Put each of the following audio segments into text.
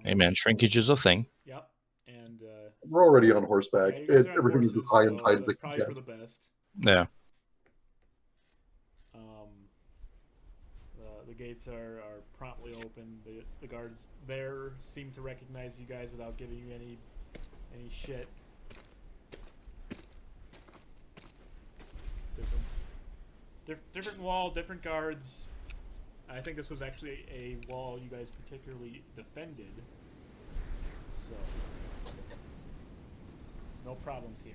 Hey man, shrinkage is a thing. Yep. And we're already on horseback. yeah, Everything is as high and tight as it can probably get. for the best. Yeah. The gates are promptly open. The guards there seem to recognize you guys without giving you any shit. Different wall, different guards. I think this was actually a wall you guys particularly defended. So no problems here.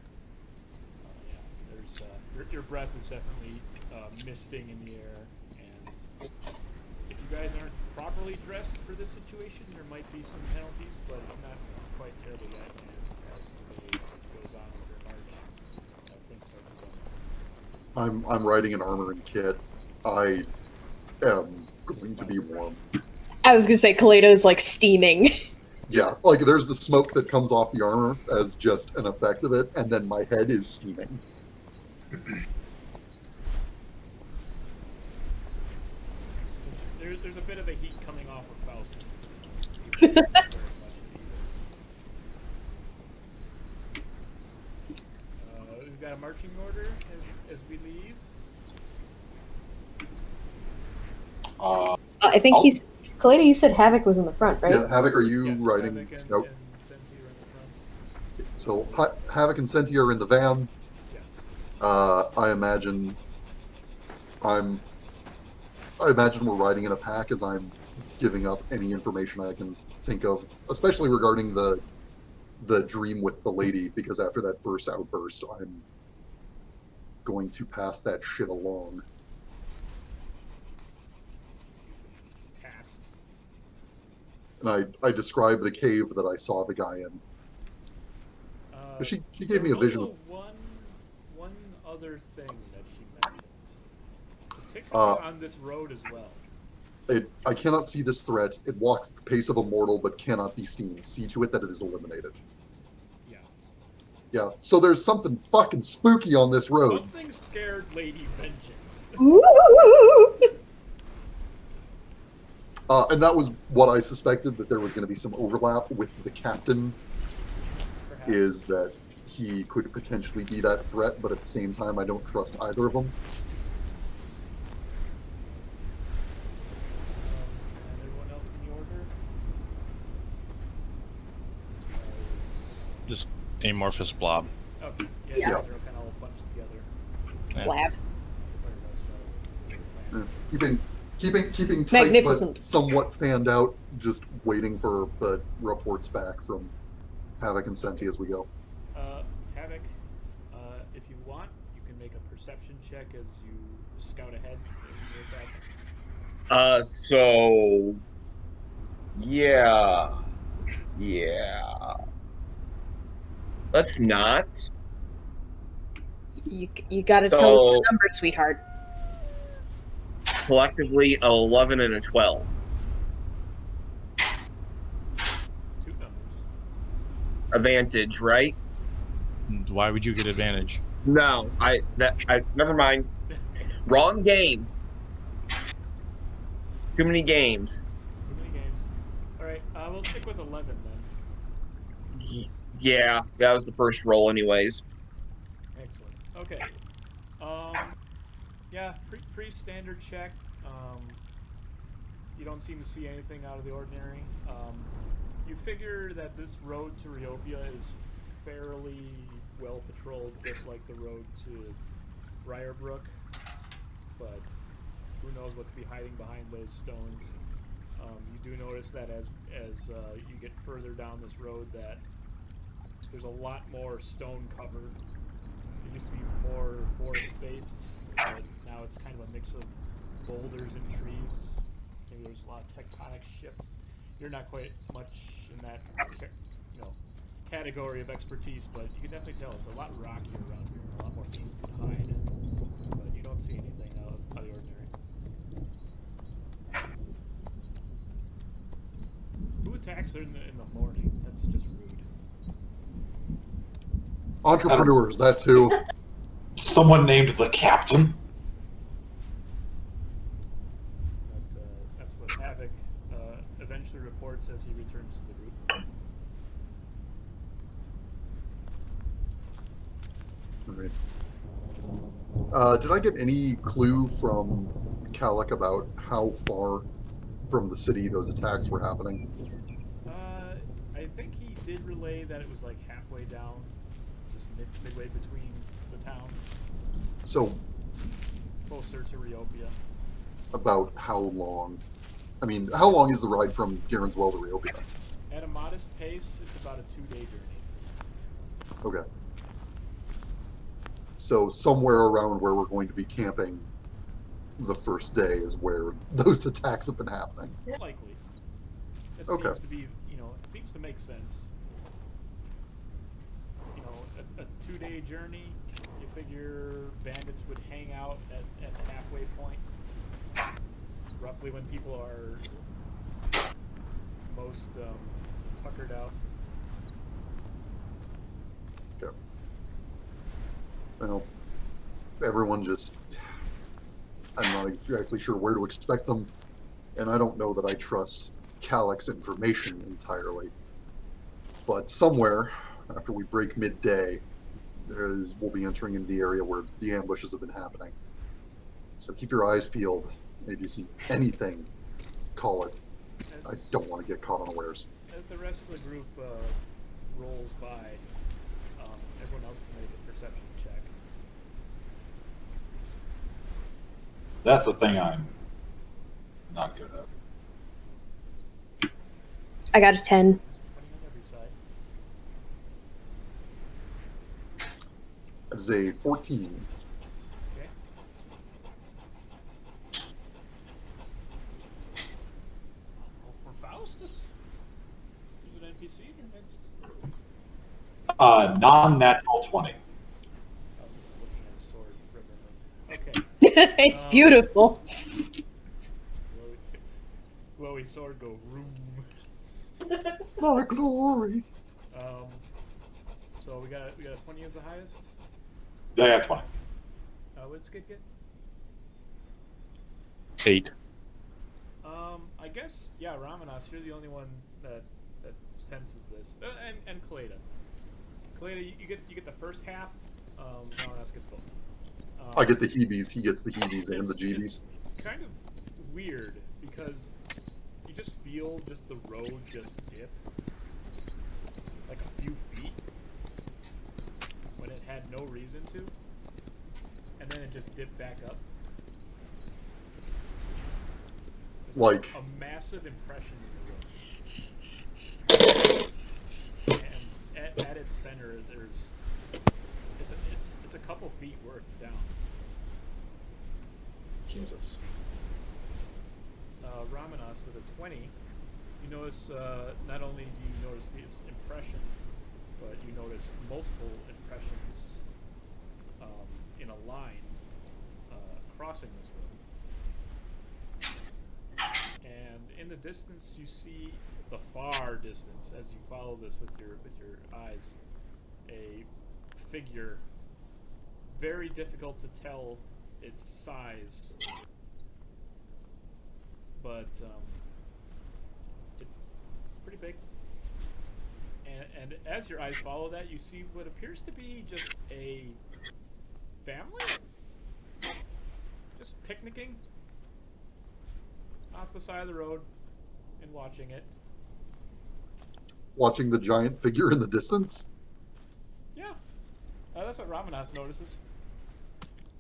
Yeah, there's your breath is definitely misting in the air, and if you guys aren't properly dressed for this situation, there might be some penalties, but it's not quite terrible yet. And as the day goes on with your march, things start to go. I'm riding an armor and kit. I am going to be warm. I was gonna say Caleidah is like steaming. Yeah, like there's the smoke that comes off the armor as just an effect of it, and then my head is steaming. There's a bit of a heat coming off of Faustus. We've got a marching order as we leave. I think he's Caleidah. You said Havik was in the front, right? Yeah, Havik, are you Yes, riding? Havik and Nope. Sensi are in the front. So Havik and Senti are in the van. Yes. I imagine we're riding in a pack as I'm giving up any information I can think of, especially regarding the dream with the lady, because after that first outburst, I'm going to pass that shit along. And I describe the cave that I saw the guy in. She gave me a vision. One other thing that she mentioned, particularly on this road as well. I cannot see this threat. It walks at the pace of a mortal, but cannot be seen. See to it that it is eliminated. Yeah. Yeah. So there's something fucking spooky on this road. Something scared Lady Vengeance. And that was what I suspected, that there was going to be some overlap with the captain. Perhaps. Is that he could potentially be that threat, but at the same time, I don't trust either of them. Everyone else in the order? Just amorphous blob. Okay. Yeah, Yeah. you guys are kind of all bunched together. Blab. Keeping tight, Magnificent. but somewhat fanned out, just waiting for the reports back from Havik and Senti as we go. Havik, if you want, you can make a perception check as you scout ahead. So, yeah. Let's not. You gotta tell us the number, sweetheart. Collectively, 11 and a 12. Two numbers. Advantage, right? Why would you get advantage? No, never mind. Wrong game. Too many games. Too many games. All right, we'll stick with 11 then. Yeah, that was the first roll, anyways. Excellent. Okay. Yeah, pretty standard check. You don't seem to see anything out of the ordinary. You figure that this road to Reopia is fairly well patrolled, just like the road to Briarbrook. But who knows what could be hiding behind those stones. You do notice that as you get further down this road, that there's a lot more stone cover. It used to be more forest-based, but now it's kind of a mix of boulders and trees. Maybe there's a lot of tectonic shift. You're not quite much in that, category of expertise, but you can definitely tell it's a lot rockier around here, a lot more things you can hide in. But you don't see anything out of the ordinary. Who attacks in the morning? That's just rude. Entrepreneurs, that's who. Someone named the captain. That's what Havik eventually reports as he returns to the group. Right. Did I get any clue from Calic about how far from the city those attacks were happening? I think he did relay that it was like halfway down, just midway between the town, So, closer to Reopia. about how long? I mean, how long is the ride from Garenswell to Reopia? At a modest pace, it's about a 2-day journey. Okay. So somewhere around where we're going to be camping the first day is where those attacks have been happening. Likely. It Okay. seems to be, it seems to make sense. A 2-day journey, you figure bandits would hang out at the halfway point. Roughly when people are most tuckered out. Okay. Well, everyone just... I'm not exactly sure where to expect them, and I don't know that I trust Calic's information entirely. But somewhere, after we break midday, we'll be entering into the area where the ambushes have been happening. So keep your eyes peeled. Maybe you see anything, call it. I don't want to get caught unawares. As the rest of the group rolls by, everyone else can make a perception check. That's a thing I'm not good at. I got a 10. 20 on every side. That is a 14. Okay. For Faustus? He's an NPC in your midst. Non-natural 20. Faustus is looking at his sword reverently. Okay. It's beautiful. Glowy sword go room. My glory! So we got a 20 as the highest. Yeah, I got 20. What did Skydd get? 8. I guess Ramanas, you're the only one that senses this, and Caleidah. Caleidah, you get the first half. Ramanas gets both. I get the heebies, he gets the heebies and the jeebies. It's kind of weird because you just feel the road just dip like a few feet when it had no reason to, and then it just dipped back up. There's Like a massive impression in the road, and at its center it's a couple feet worth down. Jesus. Ramanas with a 20, you notice not only do you notice this impression, but you notice multiple impressions in a line crossing this road. And in the distance, you see the far distance as you follow this with your eyes, a figure. Very difficult to tell its size, but it's pretty big. And as your eyes follow that, you see what appears to be just a family, just picnicking off the side of the road and watching it. Watching the giant figure in the distance? Yeah, that's what Ramanas notices.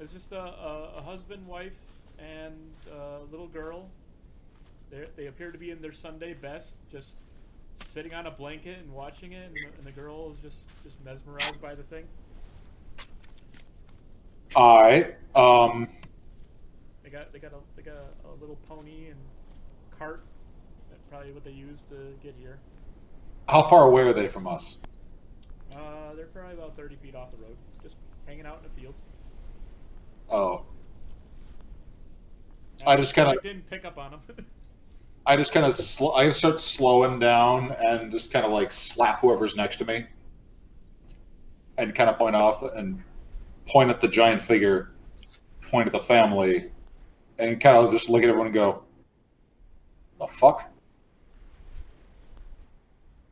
It's just a husband, wife, and a little girl. They appear to be in their Sunday best, just sitting on a blanket and watching it, and the girl is just mesmerized by the thing. Alright. They got a little pony and cart. That's probably what they use to get here. How far away are they from us? They're probably about 30 feet off the road, just hanging out in a field. Oh. I just kind of didn't pick up on them. I just kind of I start slowing down and just kind of like slap whoever's next to me, and kind of point off and point at the giant figure, point at the family, and kind of just look at everyone and go, "The fuck."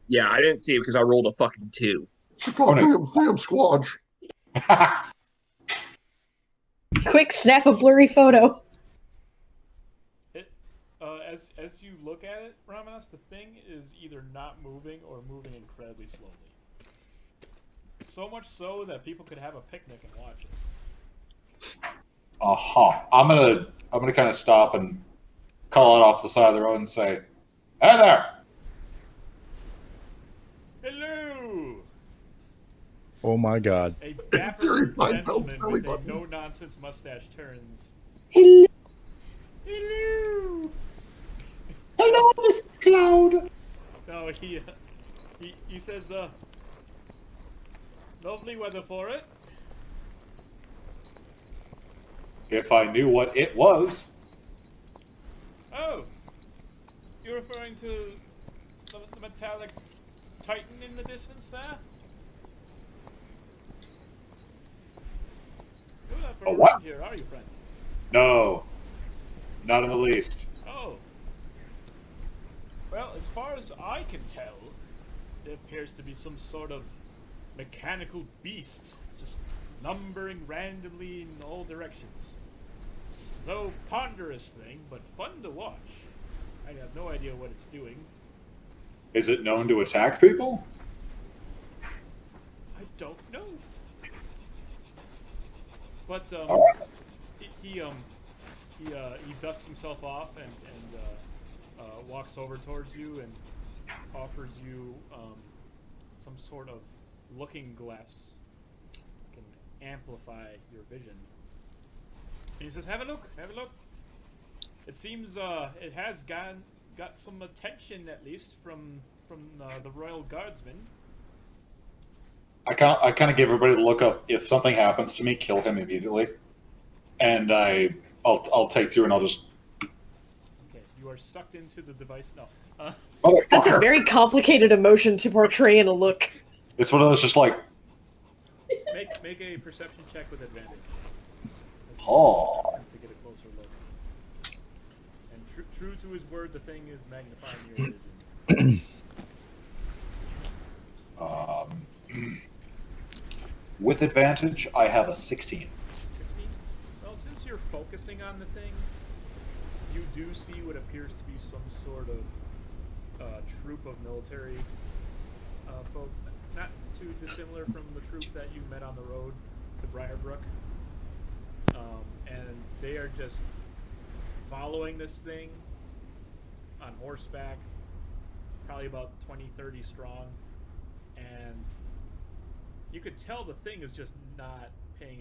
Yeah, I didn't see it because I rolled a fucking 2. It's a goddamn damn squadge. Quick, snap a blurry photo. As you look at it, Ramanas, the thing is either not moving or moving incredibly slowly. So much so that people could have a picnic and watch it. I'm gonna kind of stop and call it off the side of the road and say, "Hey there!" Hello! Oh my god. A It's dapper Gary Seinfeld's gentleman belly with a button. no-nonsense mustache turns. Hello. Hello! Hello, Mr. Cloud. No, he says, lovely weather for it. If I knew what it was. Oh, you're referring to the metallic titan in the distance there? You're not very A what? around here, are you, friend? No, not in the least. Oh. Well, as far as I can tell, it appears to be some sort of mechanical beast, just lumbering randomly in all directions. Slow, ponderous thing, but fun to watch. I have no idea what it's doing. Is it known to attack people? I don't know. But All right. he dusts himself off and walks over towards you and offers you some sort of looking glass that can amplify your vision. And he says, "Have a look, have a look. It seems it has got some attention, at least from the royal guardsmen." I kind of give everybody the look of, if something happens to me, kill him immediately, and I'll take through and I'll just. Okay, you are sucked into the device. No. That's a Motherfucker. very complicated emotion to portray in a look. It's one of those just like, Make a perception check with advantage. oh, To get a closer look. And true to his word, the thing is magnifying your vision. with advantage, I have a 16. 16? Well, since you're focusing on the thing, you do see what appears to be some sort of troop of military folk. Not too dissimilar from the troop that you met on the road to Briarbrook. And they are just following this thing on horseback, probably about 20-30 strong, and you could tell the thing is just not paying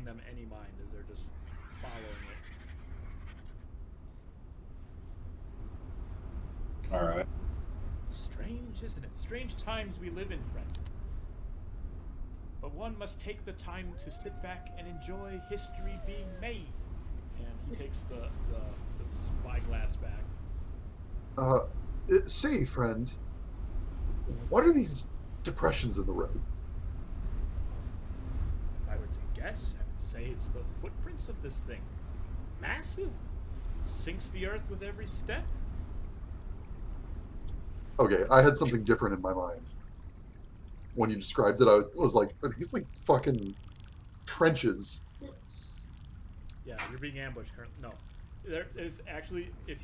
them any mind as they're just following it. All right. Strange, isn't it? Strange times we live in, friend. But one must take the time to sit back and enjoy history being made. And he takes the spyglass back. Say, friend, what are these depressions in the road? If I were to guess, I would say it's the footprints of this thing. Massive. Sinks the earth with every step. Okay, I had something different in my mind. When you described it, I was like, are these like fucking trenches? Yeah, you're being ambushed currently. No. There's actually, if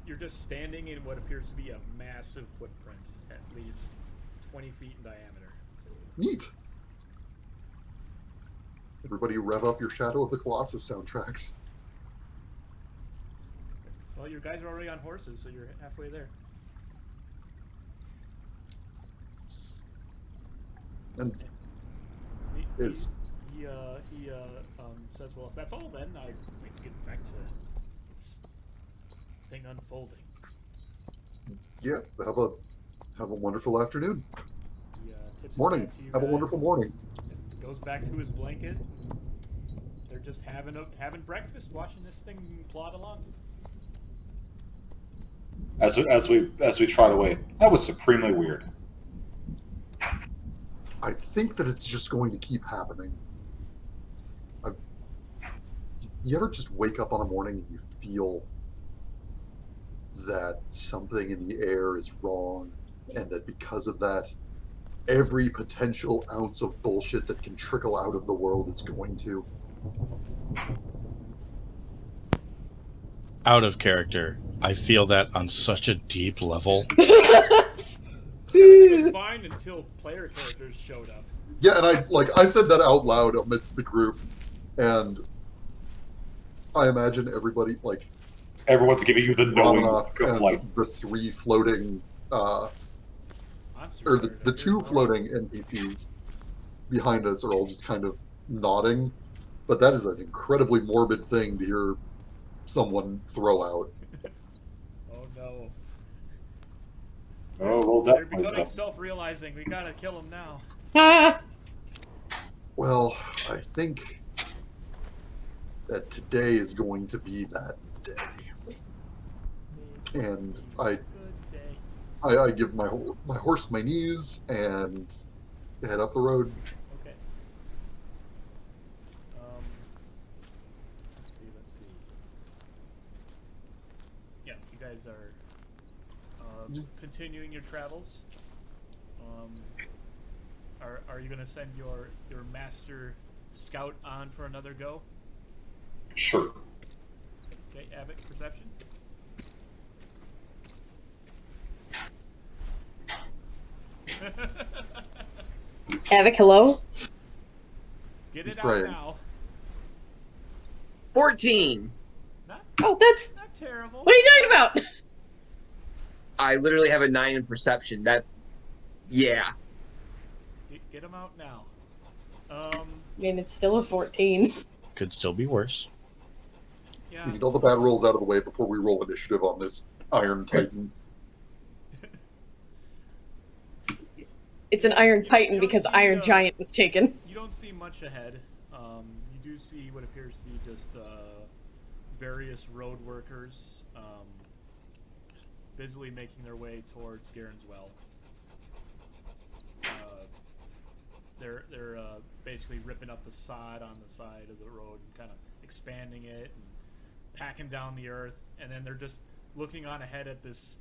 you're just standing in what appears to be a massive footprint, at least 20 feet in diameter. Neat. Everybody rev up your Shadow of the Colossus soundtracks. Well, you guys are already on horses, so you're halfway there. And He is says, "Well, if that's all, then I'd like to get back to this thing unfolding." yeah, have a wonderful afternoon. He tips his Morning. hat to you Have a guys, wonderful morning. and goes back to his blanket. They're just having breakfast, watching this thing plod along. As we trot away, that was supremely weird. I think that it's just going to keep happening. You ever just wake up on a morning and you feel that something in the air is wrong, and that because of that, every potential ounce of bullshit that can trickle out of the world is going to. Out of character. I feel that on such a deep level. Everything was fine until player characters showed up. Yeah, and I said that out loud amidst the group, and I imagine everybody Everyone's giving you the knowing Ramanas look of and like, the three floating Monsters or started the two appearing. floating NPCs behind us are all just kind of nodding. But that is an incredibly morbid thing to hear someone throw out. Oh no. oh, well, They're definitely becoming so. self-realizing. We gotta kill them now. Ah, Well, I think that today is going to be that day. And I Good day. I give my horse my knees and head up the road. Okay. Let's see. Yeah, you guys are continuing your travels. Are you gonna send your master scout on for another go? Sure. Okay, Havik, perception. Havik, hello? Get He's it trying. out now. 14. Oh, that's... Not terrible. What are you talking about? I literally have a 9 in perception. That, yeah. Get them out now. I mean, it's still a 14. Could still be worse. Yeah. We need all the bad rolls out of the way before we roll initiative on this Iron Titan. It's an Iron You Titan don't because see, Iron Giant was taken. You don't see much ahead. You do see what appears to be just various road workers busily making their way towards Garen's Well. They're basically ripping up the sod on the side of the road and kind of expanding it and packing down the earth, and then they're just looking on ahead at this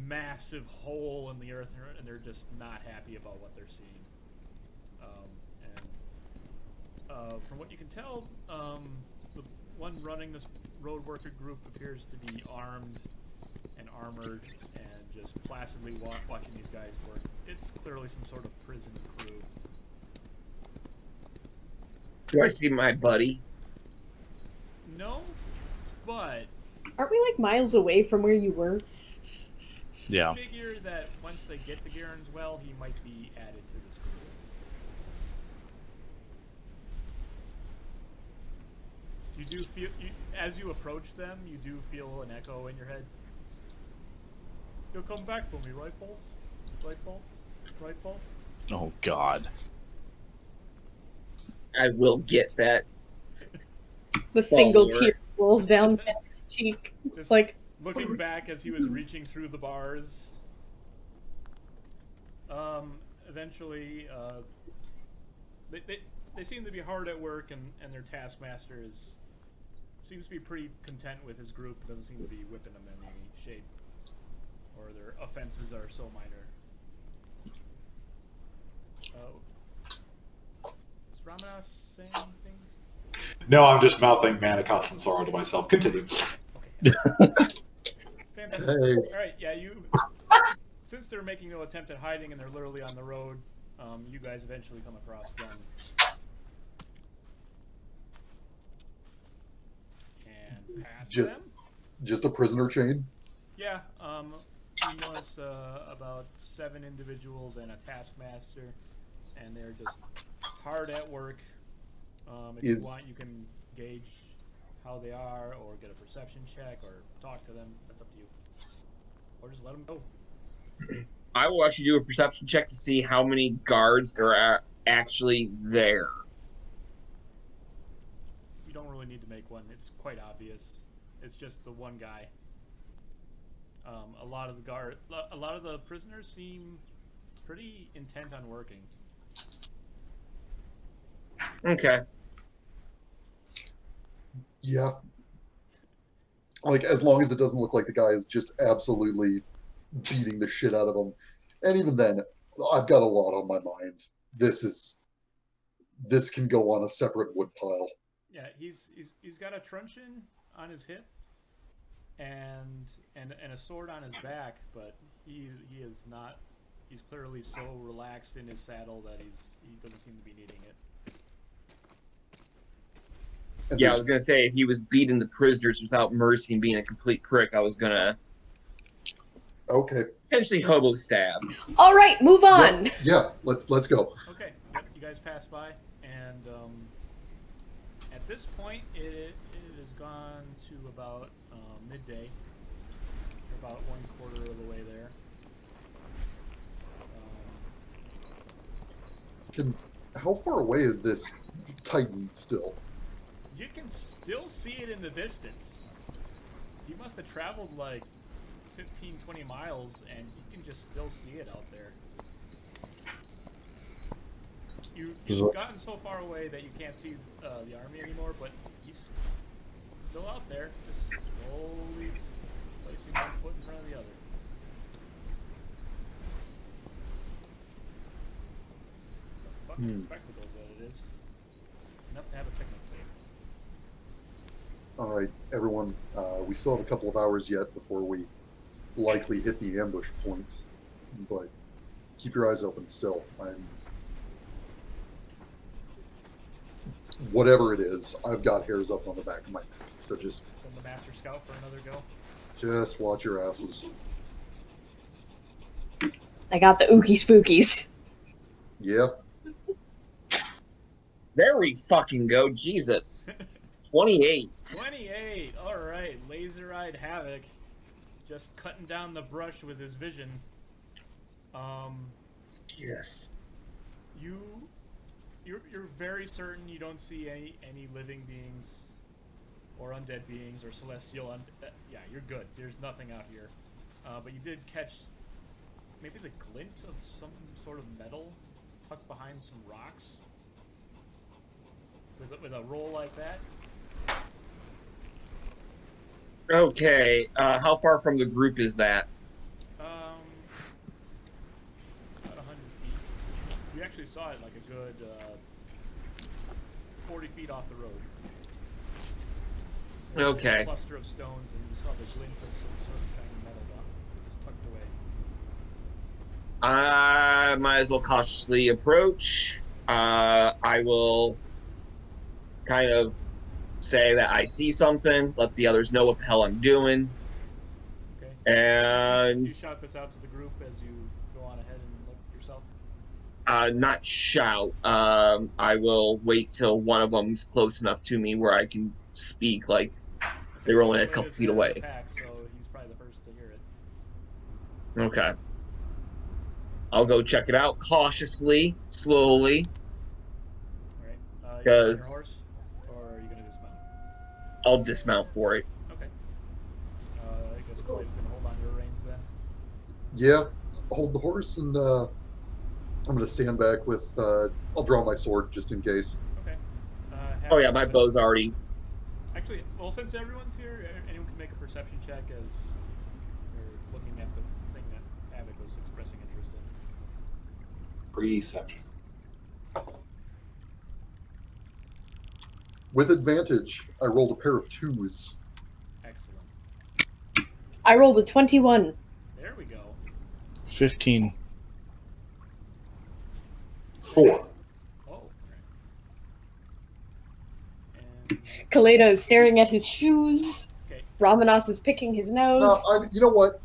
massive hole in the earth, and they're just not happy about what they're seeing. From what you can tell, the one running this road worker group appears to be armed and armored and just placidly watching these guys work. It's clearly some sort of prison crew. Do I see my buddy? No, but Aren't we like miles away from where you were? Yeah. figure that once they get to Garen's Well, he might be added to this group. You do feel, as you approach them, you do feel an echo in your head. You'll come back for me, right, Pulse? Right, Pulse? Right, Pulse? Oh, God. I will get that. The single Follower. tear rolls down his cheek. It's like, Looking back as he was reaching through the bars. Eventually, they seem to be hard at work, and their taskmaster seems to be pretty content with his group. Doesn't seem to be whipping them in any shape, or their offenses are so minor. Is Ramanas saying things? No, I'm just mouthing Manicots and sorrow to myself. Continue. Okay. Fantastic. Hey. All right, yeah, since they're making no attempt at hiding and they're literally on the road, you guys eventually come across them. And pass them? Just a prisoner chain? Yeah, he was about 7 individuals and a taskmaster, and they're just hard at work. If you want, you can gauge how they are, or get a perception check, or talk to them. That's up to you. Or just let them go. I will actually do a perception check to see how many guards there are actually there. You don't really need to make one. It's quite obvious. It's just the one guy. A lot of the prisoners seem pretty intent on working. Okay. Yeah. Like, as long as it doesn't look like the guy is just absolutely beating the shit out of them. And even then, I've got a lot on my mind. This can go on a separate wood pile. Yeah, he's got a truncheon on his hip, and a sword on his back, but he is not. He's clearly so relaxed in his saddle that he doesn't seem to be needing it. And Yeah, I was gonna say if he was beating the prisoners without mercy and being a complete prick, I was gonna okay. potentially hobo stab. All right, move on. Yeah, let's go. Okay, yep, you guys pass by, and at this point, it has gone to about midday. You're about 1/4 of the way there. How far away is this Titan still? You can still see it in the distance. You must have traveled like 15, 20 miles, and you can just still see it out there. You've gotten so far away that you can't see the army anymore, but he's still out there, just slowly placing one foot in front of the other. It's a fucking spectacle is what it is. Enough to have a picnic table. All right, everyone. We still have a couple of hours yet before we likely hit the ambush point, but keep your eyes open still. Whatever it is, I've got hairs up on the back of my neck, so just Send the Master Scout for another go. just watch your asses. I got the ookie spookies. Yeah, There we fucking go, Jesus. 28. 28! Alright, laser-eyed Havik. Just cutting down the brush with his vision. Jesus. You're very certain you don't see any living beings or undead beings or celestial yeah, you're good. There's nothing out here. But you did catch maybe the glint of some sort of metal tucked behind some rocks. With a roll like that. Okay, how far from the group is that? It's about 100 feet. You actually saw it like a good 40 feet off the road. There was Okay. a cluster of stones, and you saw the glint of some sort of shiny metal just tucked away. I might as well cautiously approach. I will kind of say that I see something, let the others know what the hell I'm doing, Okay. and You shout this out to the group as you go on ahead and look yourself. not shout. I will wait till one of them's close enough to me where I can speak, like they were only a couple Caleida's feet head of the away. pack, so he's probably the first to hear it. Okay. I'll go check it out cautiously, slowly. All right. You on your Because horse, or are you gonna dismount? I'll dismount for it. Okay. I guess Caleida's gonna hold on to your reins then. yeah. Hold the horse, and I'm gonna stand back with. I'll draw my sword just in case. Okay. Oh yeah, my bow's already. Actually, well, since everyone's here, anyone can make a perception check as you're looking at the thing that Havik was expressing interest in. Perception. With advantage, I rolled a pair of 2s. Excellent. I rolled a 21. There we go. 15. 4. Oh. And Caleidah is staring at his shoes. okay. Ramanas is picking his nose. You know what?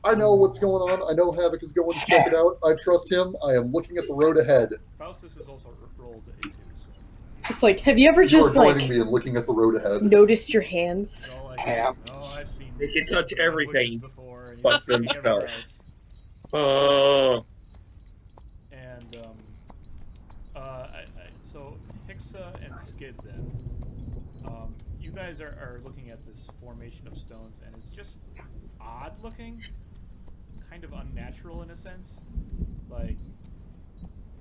I know what's going on. I know Havik is going to check it out. I trust him. I am looking at the road ahead. Faustus has also rolled a 2. So. Just like, have you ever You are just joining like me in looking at the road ahead. noticed your hands? Oh, I've seen. They can touch bushes everything before, and but you just never themselves. has. Oh. And so Hixa and Skydd then, you guys are looking at this formation of stones, and it's just odd looking, kind of unnatural in a sense. Like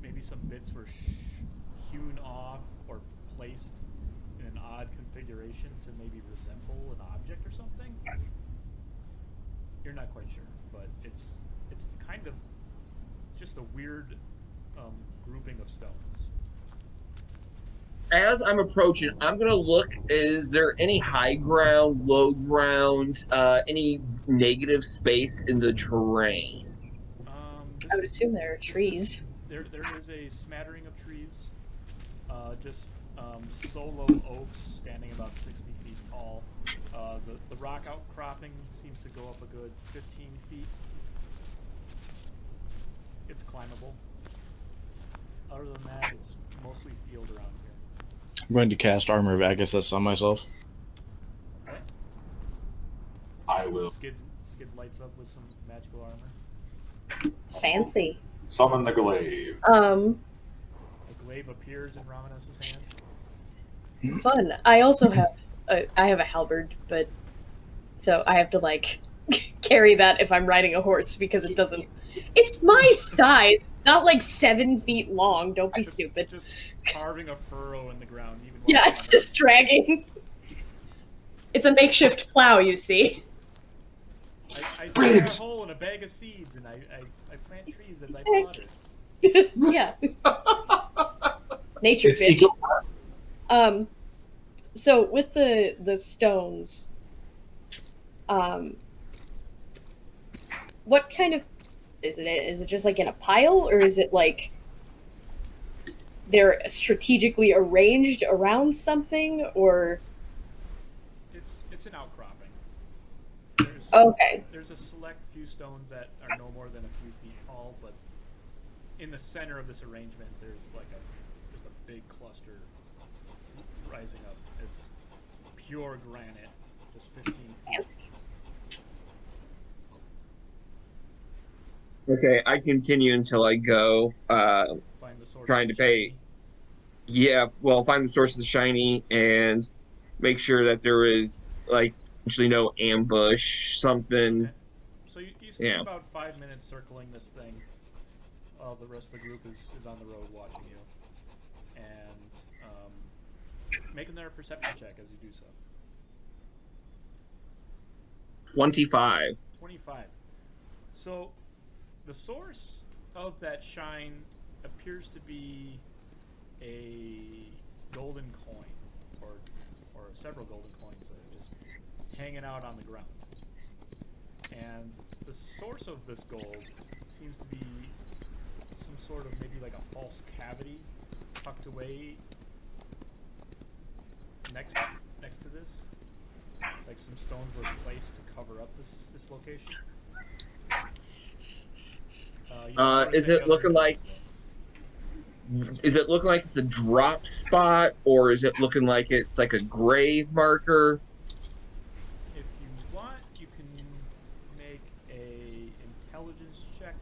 maybe some bits were hewn off or placed in an odd configuration to maybe resemble an object or something. You're not quite sure, but it's kind of just a weird grouping of stones. As I'm approaching, I'm gonna look. Is there any high ground, low ground, any negative space in the terrain? This I would is- assume there are this is- trees. there is a smattering of trees. Just solo oaks standing about 60 feet tall. The rock outcropping seems to go up a good 15 feet. It's climbable. Other than that, it's mostly field around here. I'm going to cast Armor of Agathis on myself. Okay. I will Skydd lights up with some magical armor. Fancy. summon the glaive. The glaive appears in Ramanas' hand. Fun. I also have I have a halberd, but so I have to like carry that if I'm riding a horse because it doesn't. It's my size. It's not like 7 feet long. Don't be stupid. Just carving a furrow in the ground. Even while Yeah, it's just dragging. It's a makeshift plow, you see. I Brilliant. dig a hole in a bag of seeds and I plant trees as I slaughter. Yeah. Nature It's bitch. eco- So with the stones, what kind of is it? Is it just like in a pile, or is it like they're strategically arranged around something, or It's an outcropping. okay? There's a select few stones that are no more than a few feet tall, but in the center of this arrangement, there's like just a big cluster rising up. It's pure granite, just 15 feet. Okay, I continue until I go. Find the source. Trying of to the pay. Yeah, well, find the source of the shiny and make sure that there is like actually no ambush, something. Okay. So you spend Yeah. about 5 minutes circling this thing, while the rest of the group is on the road watching you, and making their perception check as you do so. 25. 25. So, the source of that shine appears to be a golden coin, or several golden coins that are just hanging out on the ground. And the source of this gold seems to be some sort of maybe like a false cavity tucked away next to this. Like some stones were placed to cover up this location. You don't notice Is any it other looking like? individuals, Is it looking like it's a drop spot, or is it looking like it's like a grave marker? though. If you want, you can make a intelligence check.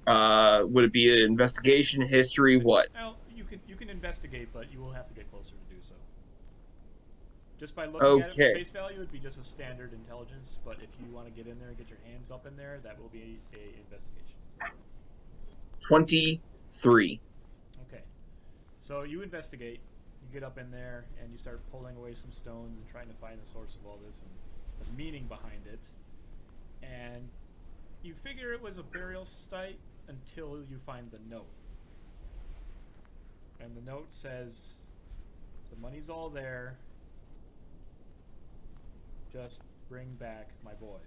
Would it be an investigation, history, what? Well, you can investigate, but you will have to get closer to do so. Just by looking at it Okay. at face value, it'd be just a standard intelligence. But if you want to get in there and get your hands up in there, that will be a investigation. 23. Okay. So you investigate, you get up in there, and you start pulling away some stones and trying to find the source of all this and the meaning behind it. And you figure it was a burial site until you find the note. And the note says, "The money's all there. Just bring back my boy."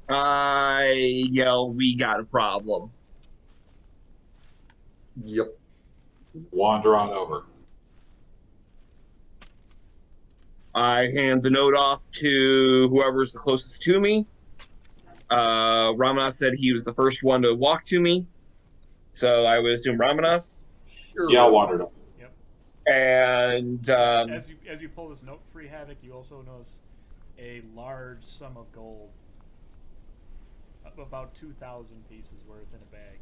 I yell, "We got a problem." Yep. Wander on over. I hand the note off to whoever's the closest to me. Ramanas said he was the first one to walk to me, so I would assume Ramanas. Sure. Yeah, I wandered over. And As you pull this note free, Havik, you also notice a large sum of gold, about 2,000 pieces worth in a bag.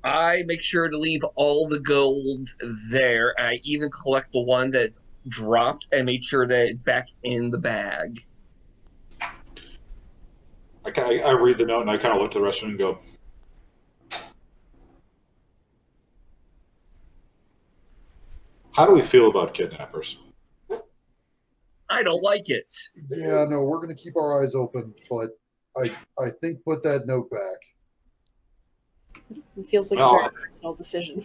I make sure to leave all the gold there. I even collect the one that's dropped and make sure that it's back in the bag. I read the note and I kind of look to the rest of them and go, how do we feel about kidnappers? I don't like it. Yeah, no, we're gonna keep our eyes open, but I think put that note back. It feels like a Oh. very personal decision.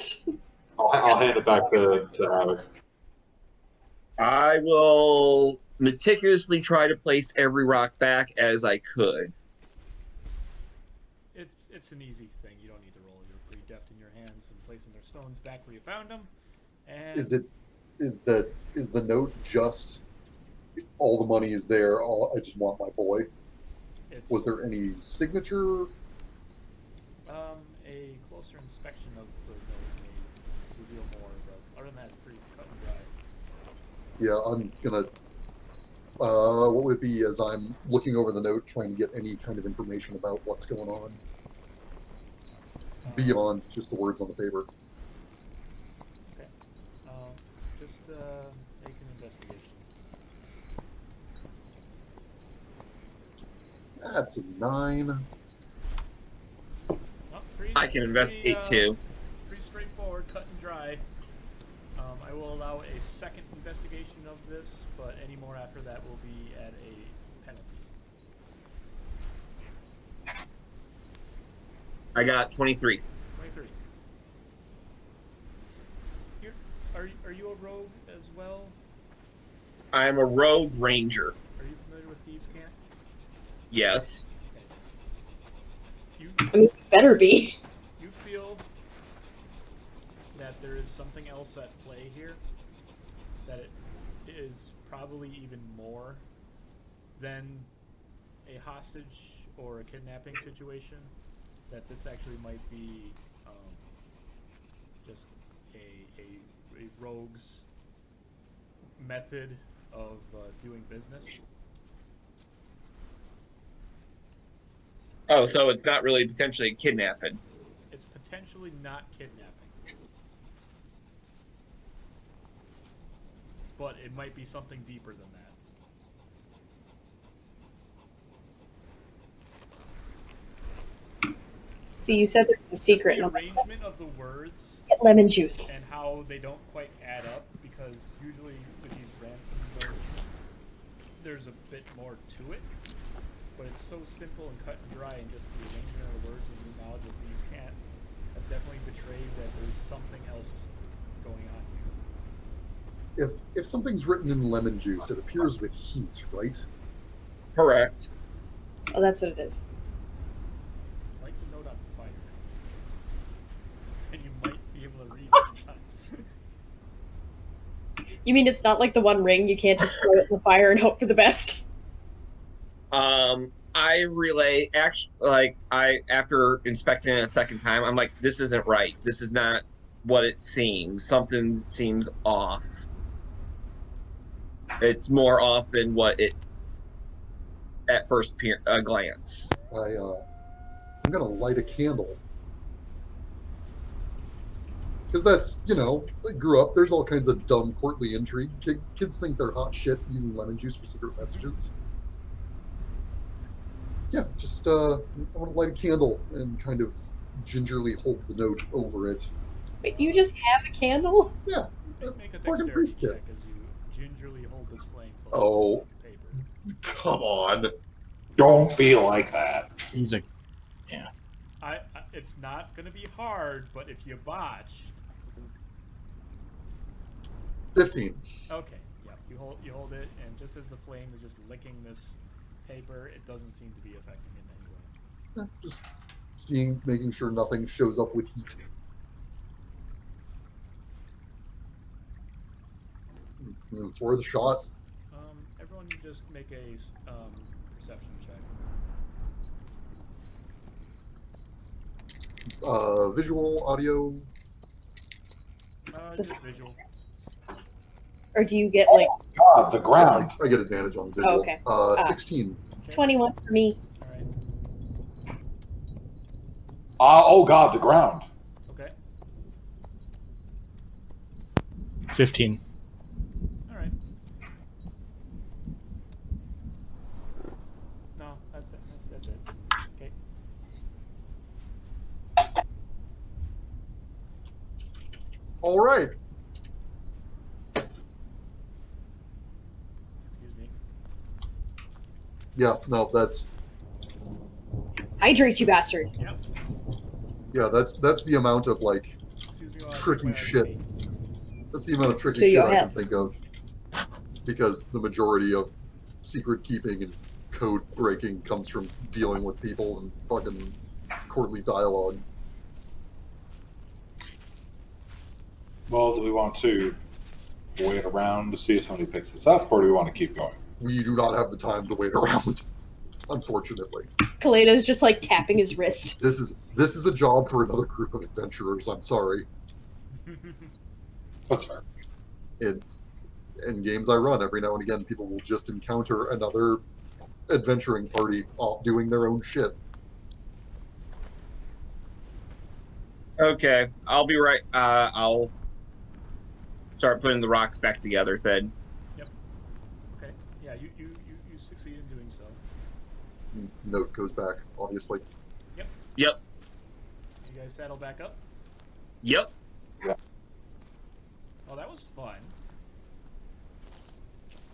I'll hand it back to Havik. I will meticulously try to place every rock back as I could. It's an easy thing. You don't need to roll. You're pretty deft in your hands and placing their stones back where you found them. And Is the note just all the money is there? I just want my boy. it's Was there any signature? a closer inspection of the note may reveal more, but other than that, it's pretty cut and dry. Yeah, I'm gonna. What would it be as I'm looking over the note, trying to get any kind of information about what's going on beyond just the words on the paper? Okay. Just make an investigation. That's a 9. Oh, I can investigate too. Pretty straightforward, cut and dry. I will allow a second investigation of this, but any more after that will be at a penalty. I got 23. 23. Are you a rogue as well? I'm a rogue ranger. Are you familiar with Thieves' Cant? Yes. You I mean, better be. you feel that there is something else at play here, that it is probably even more than a hostage or a kidnapping situation, that this actually might be just a rogue's method of doing business. Oh, so it's not really potentially kidnapping. It's potentially not kidnapping, but it might be something deeper than that. So you said there was a secret. The And arrangement of the words get lemon juice. and how they don't quite add up, because usually with these ransom notes, there's a bit more to it, but it's so simple and cut and dry, and just the arrangement of the words and the knowledge of these can't have definitely betrayed that there's something else going on here. If something's written in lemon juice, it appears with heat, right? Correct. Oh, that's what it is. Like the note on fire, and you might be able to read it in time. You mean it's not like the One Ring? You can't just throw it in the fire and hope for the best. I relay after inspecting it a second time, I'm like, this isn't right. This is not what it seems. Something seems off. It's more off than what it at first glance. I'm gonna light a candle. Because that's, I grew up, there's all kinds of dumb courtly intrigue. Kids think they're hot shit using lemon juice for secret messages. Yeah, just, I want to light a candle and kind of gingerly hold the note over it. Wait, do you just have a candle? Yeah. Make a Fucking dexterity priest check kid. as you gingerly hold this flame close Oh. to the paper. Come on. Don't be like that. He's like, It's not going to be hard, but if you botch... 15. Okay, yeah, you hold it, and just as the flame is just licking this paper, it doesn't seem to be affecting it in any way. Just making sure nothing shows up with heat. It's worth a shot. Everyone just make a perception check. Visual, audio. Just visual. Or do you get like God, the ground. I get advantage on visual. Oh, okay. 16. Okay. 21 for me? Alright. Oh God, the ground. Okay. 15. Alright. No, that's it. That's it. Okay. All right. Excuse me. Yeah, no, that's Hydrate, you bastard. Yep. yeah, that's the amount of like Excuse me while I drink tricky my shit. RTD. That's the amount of tricky To shit your I can health. think of. Because the majority of secret keeping and code breaking comes from dealing with people and fucking courtly dialogue. Well, do we want to wait around to see if somebody picks this up, or do we want to keep going? We do not have the time to wait around, unfortunately. Kaleidah's just like tapping his wrist. This is a job for another group of adventurers. I'm sorry. That's fair. It's in games I run every now and again. People will just encounter another adventuring party off doing their own shit. Okay, I'll be right. I'll start putting the rocks back together, Fed. Okay. Yeah, you succeed in doing so. Note goes back, obviously. Yep. You guys saddle back up? Yep. Oh, that was fun.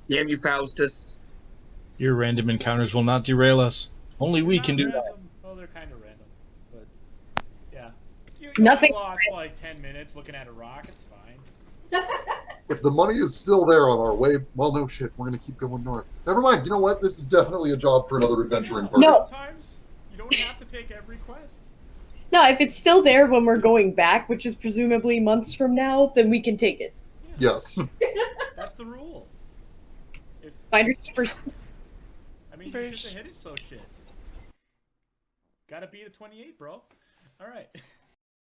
Damn you, Faustus. Your random encounters will not derail us. Only we They're can not do that. random. Oh, they're kind of random, but yeah. You Nothing- lost like 10 minutes looking at a rock. It's fine. If the money is still there on our way, well, no shit, we're gonna keep going north. Never mind. You know what? This is definitely a job for another adventuring party. No. Sometimes you don't have to take every quest. No, if it's still there when we're going back, which is presumably months from now, then we can take it. Yes. That's the rule. If Finders keepers. I mean, you should have hit it so shit. Gotta beat a 28, bro. All right.